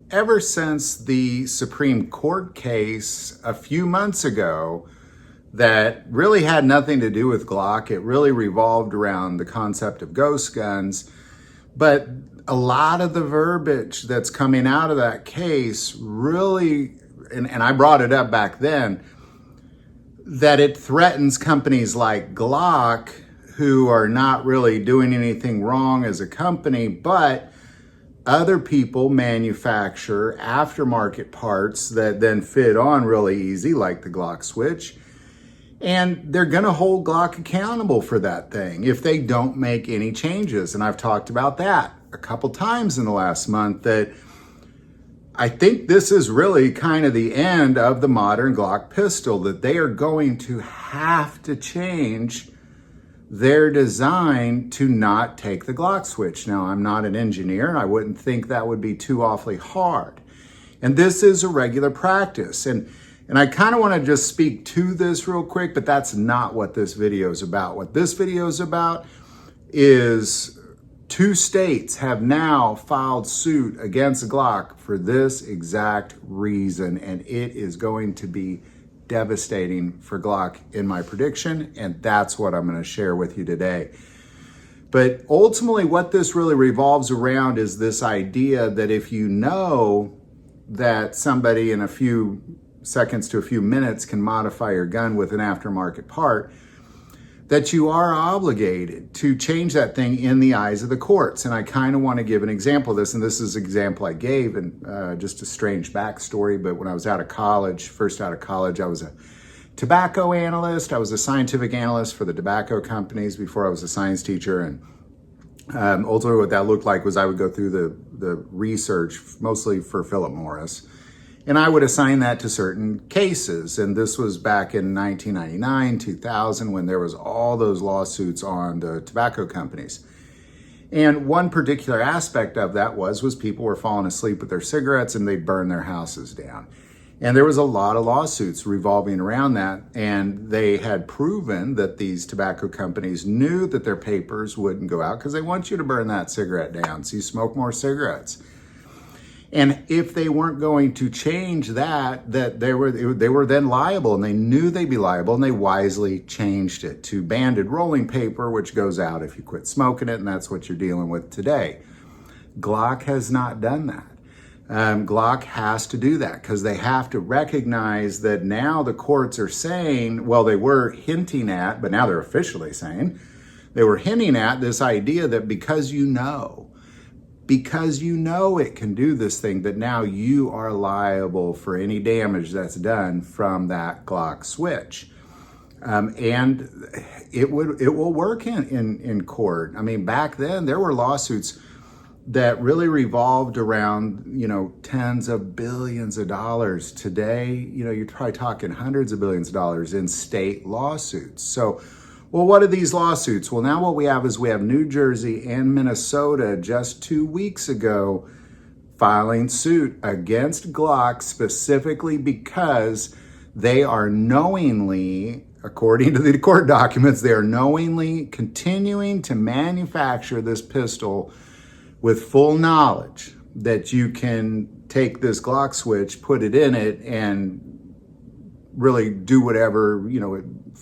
ever since the Supreme Court case a few months ago that really had nothing to do with Glock. It really revolved around the concept of ghost guns. But a lot of the verbiage that's coming out of that case really, and I brought it up back then, that it threatens companies like Glock, who are not really doing anything wrong as a company, but other people manufacture aftermarket parts that then fit on really easy, like the Glock switch. And they're going to hold Glock accountable for that thing if they don't make any changes. And I've talked about that a couple times in the last month, that I think this is really kind of the end of the modern Glock pistol, that they are going to have to change their design to not take the Glock switch. Now, I'm not an engineer, and I wouldn't think that would be too awfully hard. And this is a regular practice. And I kind of want to just speak to this real quick, but that's not what this video is about. What this video is about is 2 states have now filed suit against Glock for this exact reason, and it is going to be devastating for Glock in my prediction, and that's what I'm going to share with you today. But ultimately, what this really revolves around is this idea that if you know that somebody in a few seconds to a few minutes can modify your gun with an aftermarket part, that you are obligated to change that thing in the eyes of the courts. And I kind of want to give an example of this, and this is an example I gave, and just a strange backstory, but when I was out of college, first out of college, I was a tobacco analyst. I was a scientific analyst for the tobacco companies before I was a science teacher. And ultimately what that looked like was I would go through the research, mostly for Philip Morris, and I would assign that to certain cases. And this was back in 1999, 2000, when there was all those lawsuits on the tobacco companies. And one particular aspect of that was people were falling asleep with their cigarettes and they'd burn their houses down. And there was a lot of lawsuits revolving around that. And they had proven that these tobacco companies knew that their papers wouldn't go out because they want you to burn that cigarette down so you smoke more cigarettes. And if they weren't going to change that they were then liable, and they knew they'd be liable, and they wisely changed it to banded rolling paper, which goes out if you quit smoking it, and that's what you're dealing with today. Glock has not done that. Glock has to do that because they have to recognize that now the courts are saying, well, they were hinting at, but now they're officially saying, they were hinting at this idea that because you know it can do this thing, that now you are liable for any damage that's done from that Glock switch. And it will work in court. I mean, back then there were lawsuits that really revolved around, tens of billions of dollars. Today, you're probably talking hundreds of billions of dollars in state lawsuits. So, well, what are these lawsuits? Well, now what we have is we have New Jersey and Minnesota just 2 weeks ago filing suit against Glock specifically because they are knowingly, according to the court documents, they are knowingly continuing to manufacture this pistol with full knowledge that you can take this Glock switch, put it in it, and really do whatever,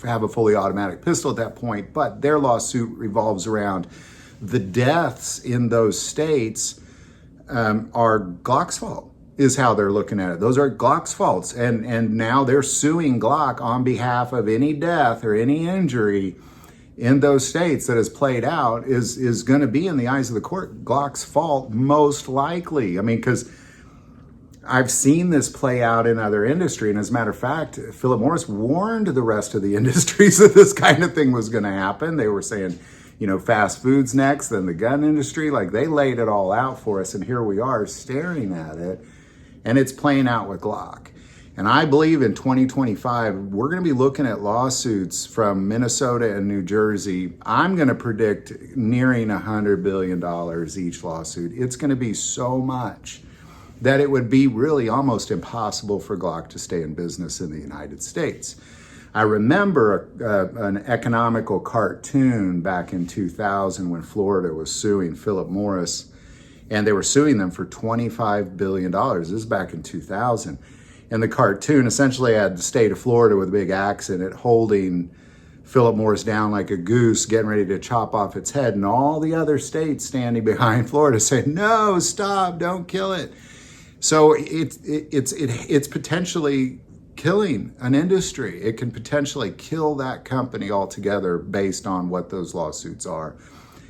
have a fully automatic pistol at that point. But their lawsuit revolves around the deaths in those states are Glock's fault, is how they're looking at it. Those are Glock's faults. And now they're suing Glock on behalf of any death or any injury in those states that has played out is going to be, in the eyes of the court, Glock's fault, most likely. I mean, because I've seen this play out in other industry. And as a matter of fact, Philip Morris warned the rest of the industries that this kind of thing was going to happen. They were saying, fast food's next, then the gun industry, like they laid it all out for us. And here we are staring at it, and it's playing out with Glock. And I believe in 2025, we're going to be looking at lawsuits from Minnesota and New Jersey. I'm going to predict nearing $100 billion each lawsuit. It's going to be so much that it would be really almost impossible for Glock to stay in business in the United States. I remember an economical cartoon back in 2000 when Florida was suing Philip Morris and they were suing them for $25 billion. This is back in 2000. And the cartoon essentially had the state of Florida with a big axe in it holding Philip Morris down like a goose, getting ready to chop off its head, and all the other states standing behind Florida saying, no, stop, don't kill it. So it's potentially killing an industry. It can potentially kill that company altogether based on what those lawsuits are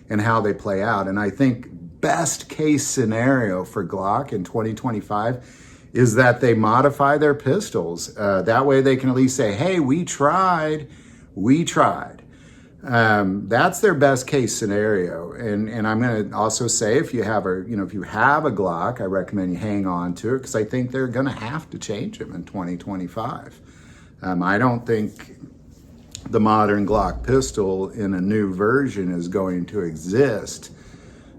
and how they play out. And I think best case scenario for Glock in 2025 is that they modify their pistols. That way they can at least say, hey, we tried. That's their best case scenario. And I'm going to also say, if you have a Glock, I recommend you hang on to it, because I think they're going to have to change them in 2025. I don't think the modern Glock pistol in a new version is going to exist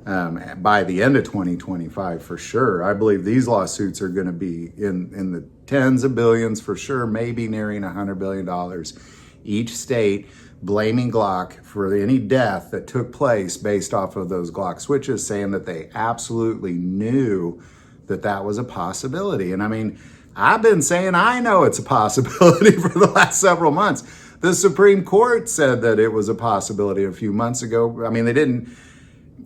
by the end of 2025 for sure. I believe these lawsuits are going to be in the tens of billions for sure, maybe nearing $100 billion. Each state blaming Glock for any death that took place based off of those Glock switches, saying that they absolutely knew that that was a possibility. And I mean, I've been saying I know it's a possibility for the last several months. The Supreme Court said that it was a possibility a few months ago. I mean, they didn't,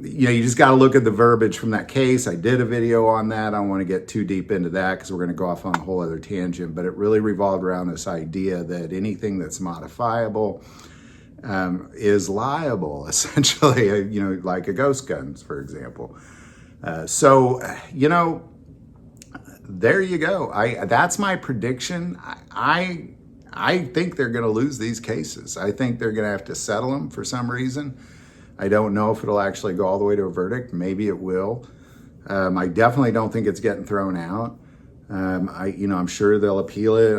you just got to look at the verbiage from that case. I did a video on that. I don't want to get too deep into that because we're going to go off on a whole other tangent, but it really revolved around this idea that anything that's modifiable is liable, essentially, like a ghost gun, for example. So there you go. That's my prediction. I think they're going to lose these cases. I think they're going to have to settle them for some reason. I don't know if it'll actually go all the way to a verdict. Maybe it will. I definitely don't think it's getting thrown out. I'm sure they'll appeal it.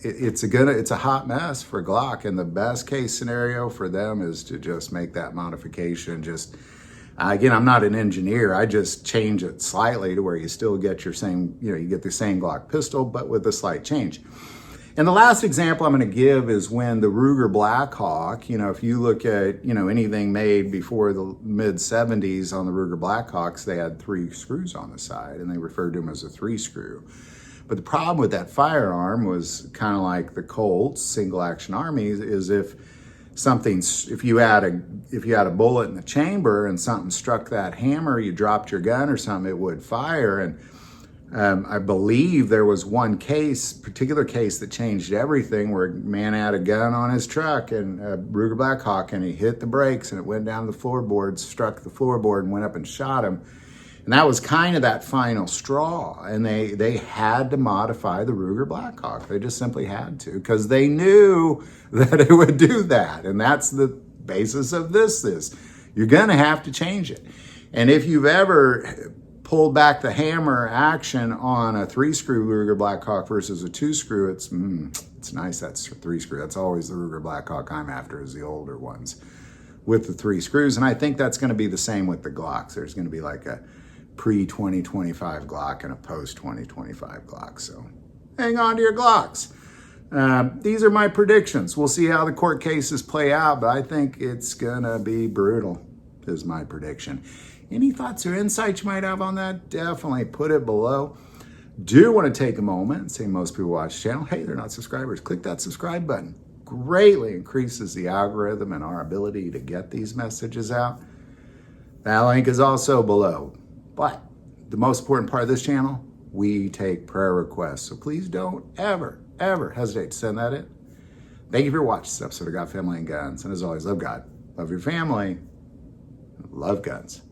It's a hot mess for Glock, and the best case scenario for them is to just make that modification. Again, I'm not an engineer. I just change it slightly to where you still get your same, you get the same Glock pistol, but with a slight change. And the last example I'm going to give is when the Ruger Blackhawk, if you look at, anything made before the mid 70s on the Ruger Blackhawks, they had 3 screws on the side, and they referred to them as a 3-screw. But the problem with that firearm was kind of like the Colt's single action armies, is if you had a bullet in the chamber and something struck that hammer, you dropped your gun or something, it would fire. And I believe there was one particular case that changed everything, where a man had a gun on his truck, and a Ruger Blackhawk, and he hit the brakes and it went down the floorboard, struck the floorboard and went up and shot him. And that was kind of that final straw. And they had to modify the Ruger Blackhawk. They just simply had to, because they knew that it would do that. And that's the basis of this. You're going to have to change it. And if you've ever pulled back the hammer action on a 3-screw Ruger Blackhawk versus a 2-screw, it's nice. That's a 3-screw. That's always the Ruger Blackhawk I'm after, is the older ones with the 3 screws. And I think that's going to be the same with the Glocks. There's going to be like a pre-2025 Glock and a post-2025 Glock. So hang on to your Glocks. These are my predictions. We'll see how the court cases play out, but I think it's going to be brutal, is my prediction. Any thoughts or insights you might have on that? Definitely put it below. Do want to take a moment and say, most people watch the channel, hey, they're not subscribers. Click that subscribe button. Greatly increases the algorithm and our ability to get these messages out. That link is also below. But the most important part of this channel, we take prayer requests. So please don't ever hesitate to send that in. Thank you for watching this episode of God, Family, and Guns. And as always, love God, love your family, love guns.